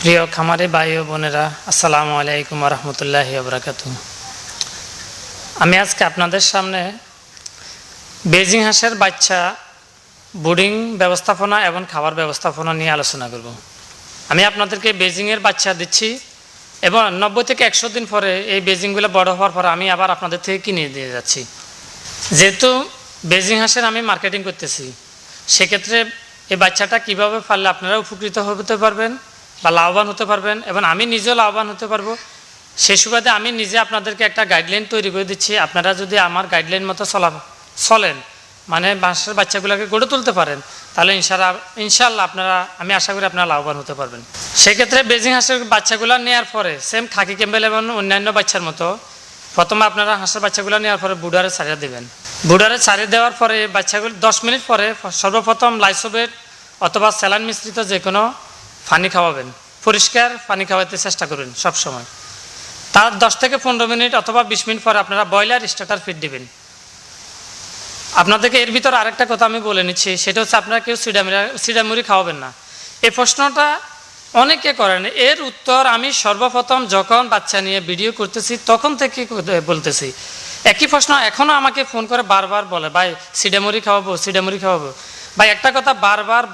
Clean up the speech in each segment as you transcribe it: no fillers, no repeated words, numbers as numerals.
প্রিয় খামারে ভাই ও বোনেরা, আসসালামু আলাইকুম ওয়া রাহমাতুল্লাহি ওয়া বারাকাতুহু। আমি আজকে আপনাদের সামনে বেজিং হাঁসের বাচ্চা ব্রুডিং ব্যবস্থাপনা এবং খাবার ব্যবস্থাপনা নিয়ে আলোচনা করব। আমি আপনাদেরকে বেজিংয়ের বাচ্চা দিচ্ছি এবং 90 থেকে 100 দিন পরে এই বেজিংগুলো বড় হওয়ার পর আমি আবার আপনাদের থেকে কিনে দিয়ে যাচ্ছি। যেহেতু বেজিং হাঁসের আমি মার্কেটিং করতেছি, সেক্ষেত্রে এই বাচ্চাটা কীভাবে পারলে আপনারা উপকৃত হতে পারবেন বা লাভবান হতে পারবেন এবং আমি নিজেও লাভবান হতে পারবো, সে সুবাদে আমি নিজে আপনাদেরকে একটা গাইডলাইন তৈরি করে দিচ্ছি। আপনারা যদি আমার গাইডলাইন মতো চলেন, মানে হাঁসের বাচ্চাগুলোকে গড়ে তুলতে পারেন, তাহলে ইনশাআল্লাহ আমি আশা করি আপনারা লাভবান হতে পারবেন। সেক্ষেত্রে বেজিং হাঁসের বাচ্চাগুলো নেওয়ার পরে সেম খাকি ক্যাম্বেল এবং অন্যান্য বাচ্চার মতো প্রথমে আপনারা হাঁসের বাচ্চাগুলো নেওয়ার পরে বুডারে ছাড়িয়ে দেবেন। বুডারে ছাড়িয়ে দেওয়ার পরে বাচ্চাগুলো 10 মিনিট পরে সর্বপ্রথম লাইসোবেট অথবা স্যালাইন মিশ্রিত যে কোনো পানি খাওয়াবেন, পরিষ্কার পানি খাওয়াতে চেষ্টা করুন সবসময়। তার 10 থেকে 15 মিনিট অথবা 20 মিনিট পরে আপনারা ব্রয়লার স্টার্টার ফিড দিবেন। আপনাদেরকে এর ভিতর আরেকটা কথা আমি বলে নিচ্ছি, সেটা হচ্ছে আপনারা কেউ সিডামুড়ি খাওয়াবেন না। এই প্রশ্নটা অনেকে করেন, এর উত্তর আমি সর্বপ্রথম যখন বাচ্চা নিয়ে ভিডিও করতেছি তখন থেকে বলতেছি। একই প্রশ্ন এখনও আমাকে ফোন করে বারবার বলে, ভাই সিডামুড়ি খাওয়াবো। ভাই একটা কথা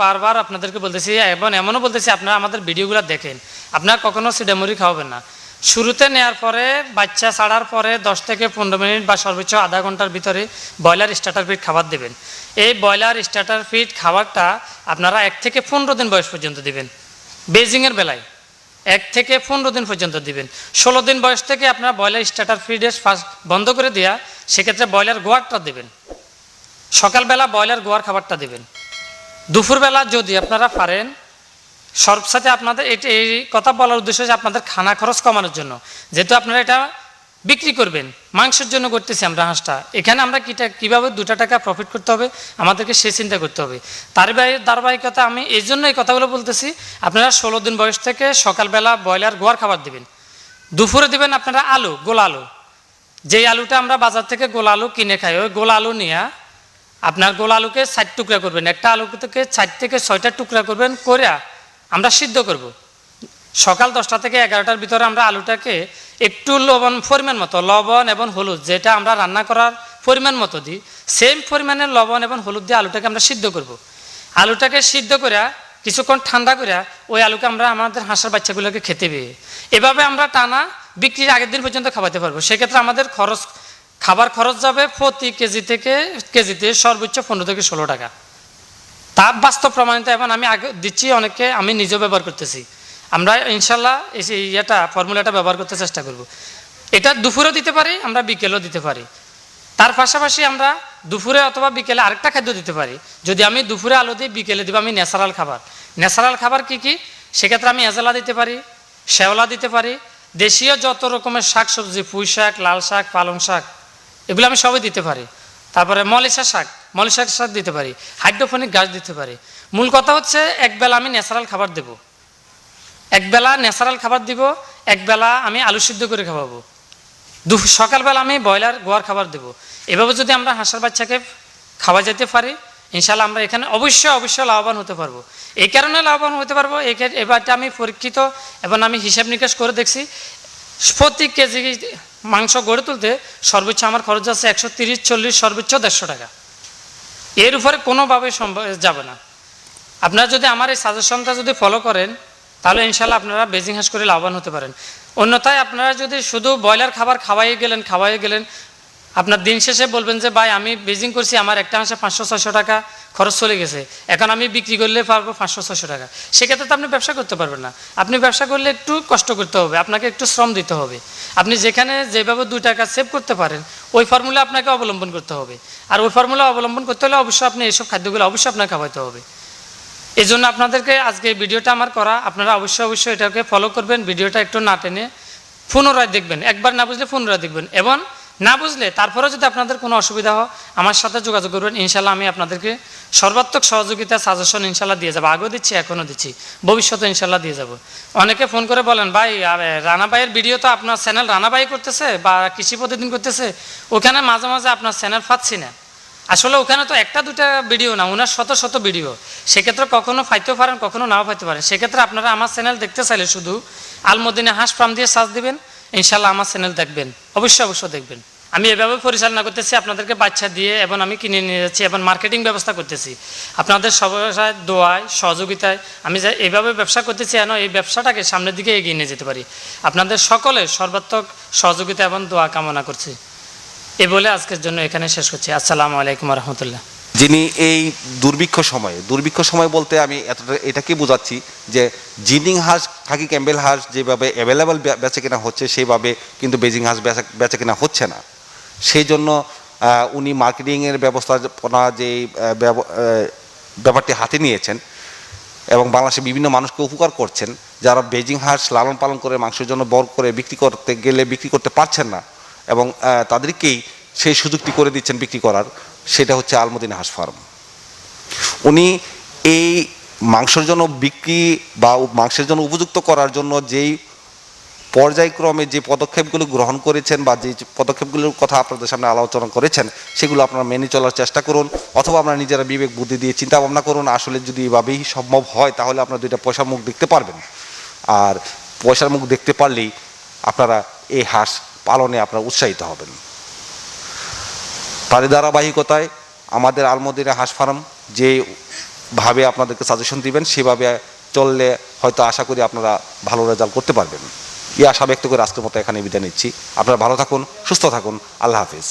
বারবার আপনাদেরকে বলতেছি এবং এমনও বলতেছি, আপনারা আমাদের ভিডিওগুলো দেখেন, আপনারা কখনো সিডামুড়ি খাওয়াবেন না। শুরুতে নেওয়ার পরে বাচ্চা ছাড়ার পরে 10 থেকে 15 মিনিট বা সর্বোচ্চ আধা ঘন্টার ভিতরে ব্রয়লার স্টার্টার ফিড খাবার দেবেন। এই ব্রয়লার স্টার্টার ফিড খাবারটা আপনারা 1 থেকে 15 দিন বয়স পর্যন্ত দিবেন। বেজিংয়ের বেলায় 1 থেকে 15 দিন পর্যন্ত দিবেন। 16 দিন বয়স থেকে আপনারা ব্রয়লার স্টার্টার ফিডের বন্ধ করে দেওয়া, সেক্ষেত্রে ব্রয়লার গোয়ারটা দেবেন। সকালবেলা ব্রয়লার গোয়ার খাবারটা দেবেন। দুপুরবেলা যদি আপনারা পারেন, সর্বসাথে আপনাদের এই কথা বলার উদ্দেশ্য হচ্ছে আপনাদের খানা খরচ কমানোর জন্য। যেহেতু আপনারা এটা বিক্রি করবেন, মাংসের জন্য করতেছি আমরা হাঁসটা, এখানে আমরা কীভাবে 2 টাকা প্রফিট করতে হবে আমাদেরকে সে চিন্তা করতে হবে। তার ধারাবাহিকতা আমি এই জন্য এই কথাগুলো বলতেছি। আপনারা 16 দিন বয়স থেকে সকালবেলা ব্রয়লার গোয়ার খাবার দিবেন। দুপুরে দিবেন আপনারা গোলা আলু, যেই আলুটা আমরা বাজার থেকে গোলা আলু কিনে খাই, ওই গোলা আলু নিয়ে আপনার গোলা আলুকে 4 টুকরা করবেন। একটা আলু থেকে 4 থেকে 6টা টুকরা করবেন, করে আমরা সিদ্ধ করব। সকাল 10টা থেকে 11টার ভিতরে আমরা আলুটাকে একটু পরিমাণ মতো লবণ এবং হলুদ, যেটা আমরা রান্না করার পরিমাণ মতো দিই, সেম পরিমাণের লবণ এবং হলুদ দিয়ে আলুটাকে আমরা সিদ্ধ করব। আলুটাকে সিদ্ধ করে কিছুক্ষণ ঠান্ডা করে ওই আলুকে আমরা আমাদের হাঁসের বাচ্চাগুলোকে খেতে পেয়ে এভাবে আমরা টানা বিক্রির আগের দিন পর্যন্ত খাওয়াতে পারবো। সেক্ষেত্রে আমাদের খাবার খরচ যাবে প্রতি কেজিতে সর্বোচ্চ 15 থেকে 16 টাকা। তার বাস্তব প্রমাণিত এবং আমি আগে দিচ্ছি, অনেককে আমি নিজেও ব্যবহার করতেছি। আমরা ইনশাল্লাহ ফর্মুলাটা ব্যবহার করতে চেষ্টা করব। এটা দুপুরেও দিতে পারি, আমরা বিকেলেও দিতে পারি। তার পাশাপাশি আমরা দুপুরে অথবা বিকেলে আরেকটা খাদ্য দিতে পারি। যদি আমি দুপুরে আলু দিই, বিকেলে দিব আমি ন্যাচারাল খাবার কি সেক্ষেত্রে আমি এজলা দিতে পারি, শেওলা দিতে পারি, দেশীয় যত রকমের শাক সবজি, পুঁই শাক, লাল শাক, পালং শাক, এগুলো আমি সবই দিতে পারি। তারপরে মলিশা শাক দিতে পারি, হাইড্রোফোনিক গাছ দিতে পারি। মূল কথা হচ্ছে একবেলা আমি ন্যাচারাল খাবার দেব, একবেলা আমি আলু সিদ্ধ করে খাওয়াবো, সকালবেলা আমি ব্রয়লার গোয়ার খাবার দেব। এভাবে যদি আমরা হাঁসের বাচ্চাকে খাওয়া যেতে পারি, ইনশাল্লাহ আমরা এখানে অবশ্যই লাভবান হতে পারবো। এই কারণে লাভবান হতে পারবো, এবারটা আমি পরীক্ষিত এবং আমি হিসাব নিকাশ করে দেখছি। প্রতি কেজি মাংস গড়ে তুলতে সর্বোচ্চ আমার খরচ আছে 130, 40, সর্বোচ্চ 150 টাকা। এর উপরে কোনোভাবে সম্ভব যাবে না। আপনারা যদি আমার এই সাজেশনটা যদি ফলো করেন, তাহলে ইনশাল্লাহ আপনারা বেজিং হাঁস করে লাভবান হতে পারেন। অন্যথায় আপনারা যদি শুধু ব্রয়লার খাবার খাওয়াই গেলেন, আপনার দিন শেষে বলবেন যে ভাই আমি বেজিং করছি, আমার একটা হাঁসে 500-600 টাকা খরচ চলে গেছে, এখন আমি বিক্রি করলে পারবো 500-600 টাকা। সেক্ষেত্রে তো আপনি ব্যবসা করতে পারবেন না। আপনি ব্যবসা করলে একটু কষ্ট করতে হবে, আপনাকে একটু শ্রম দিতে হবে। আপনি যেখানে যেভাবে 2 টাকা সেভ করতে পারেন, ওই ফর্মুলা আপনাকে অবলম্বন করতে হবে। আর ওই ফর্মুলা অবলম্বন করতে হলে অবশ্যই আপনি এইসব খাদ্যগুলো অবশ্যই আপনাকে খাওয়াতে হবে। এই জন্য আপনাদেরকে আজকে ভিডিওটা আমার করা, আপনারা অবশ্যই এটাকে ফলো করবেন। ভিডিওটা একটু না টেনে পুনরায় দেখবেন, একবার না বুঝলে পুনরায় দেখবেন, এবং না বুঝলে তারপরেও যদি আপনাদের কোনো অসুবিধা হয় আমার সাথে যোগাযোগ করবেন। ইনশাল্লাহ আমি আপনাদেরকে সর্বাত্মক সহযোগিতা সাজেশন ইনশাল্লাহ দিয়ে যাবো। আগেও দিচ্ছি, এখনও দিচ্ছি, ভবিষ্যতে ইনশাল্লাহ দিয়ে যাব। অনেকে ফোন করে বলেন, ভাই রানা ভাইয়ের ভিডিও তো আপনার চ্যানেল রানা ভাই করতেছে বা কৃষি প্রতিদিন করতেছে, ওখানে মাঝে মাঝে আপনার চ্যানেল পাচ্ছি না। আসলে ওখানে তো একটা দুটা ভিডিও না, ওনার শত শত ভিডিও, সেক্ষেত্রে কখনো পাইতেও পারেন, কখনো নাও পাইতে পারেন। সেক্ষেত্রে আপনারা আমার চ্যানেল দেখতে চাইলে শুধু আলমদিনা হাঁস ফার্ম দিয়ে সার্চ দিবেন, ইনশাল্লাহ আমার চ্যানেল দেখবেন, অবশ্যই দেখবেন। আমি এভাবে পরিচালনা করতেছি, আপনাদেরকে বাচ্চা দিয়ে এবং আমি কিনে নিয়ে যাচ্ছি এবং মার্কেটিং ব্যবস্থা করতেছি আপনাদের সবার দোয়ায় সহযোগিতায়। আমি যে এইভাবে ব্যবসা করতেছি যেন এই ব্যবসাটাকে সামনের দিকে এগিয়ে নিয়ে যেতে পারি, আপনাদের সকলের সর্বাত্মক সহযোগিতা এবং দোয়া কামনা করছি। এ বলে আজকের জন্য এখানে শেষ করছি। আসসালামু আলাইকুম রহমতুল্লাহ। যিনি এই দুর্ভিক্ষ সময় বলতে আমি এটাকে বোঝাচ্ছি যে জিনিং হাঁস, খাকি ক্যাম্বেল হাঁস যেভাবে অ্যাভেলেবল বেচে কেনা হচ্ছে সেইভাবে কিন্তু বেজিং হাঁস বেচে কেনা হচ্ছে না। সেই জন্য উনি মার্কেটিংয়ের ব্যবস্থাপনা যে ব্যাপারটি হাতে নিয়েছেন এবং বাংলাদেশে বিভিন্ন মানুষকে উপকার করছেন, যারা বেজিং হাঁস লালন পালন করে মাংসের জন্য বড় করে বিক্রি করতে গেলে বিক্রি করতে পারছেন না এবং তাদেরকেই সেই সুযোগটি করে দিচ্ছেন বিক্রি করার, সেটা হচ্ছে আলমদিনা হাঁস ফার্ম। উনি এই মাংসের জন্য বিক্রি বা মাংসের জন্য উপযুক্ত করার জন্য যেই পর্যায়ক্রমে যে পদক্ষেপগুলো গ্রহণ করেছেন বা যে পদক্ষেপগুলোর কথা আপনাদের সামনে আলোচনা করেছেন, সেগুলো আপনারা মেনে চলার চেষ্টা করুন, অথবা আপনারা নিজেরা বিবেক বুদ্ধি দিয়ে চিন্তা ভাবনা করুন। আসলে যদি এভাবেই সম্ভব হয় তাহলে আপনারা দুইটা পয়সার মুখ দেখতে পারবেন, আর পয়সার মুখ দেখতে পারলেই আপনারা এই হাঁস পালনে আপনারা উৎসাহিত হবেন। তারই ধারাবাহিকতায় আমাদের আলমদিনা হাঁস ফার্ম যেভাবে আপনাদেরকে সাজেশন দিবেন সেভাবে চললে হয়তো আশা করি আপনারা ভালো রেজাল্ট করতে পারবেন। এই আশা ব্যক্ত করে আজকের মতো এখানে বিদায় নিচ্ছি। আপনারা ভালো থাকুন, সুস্থ থাকুন। আল্লাহ হাফিজ।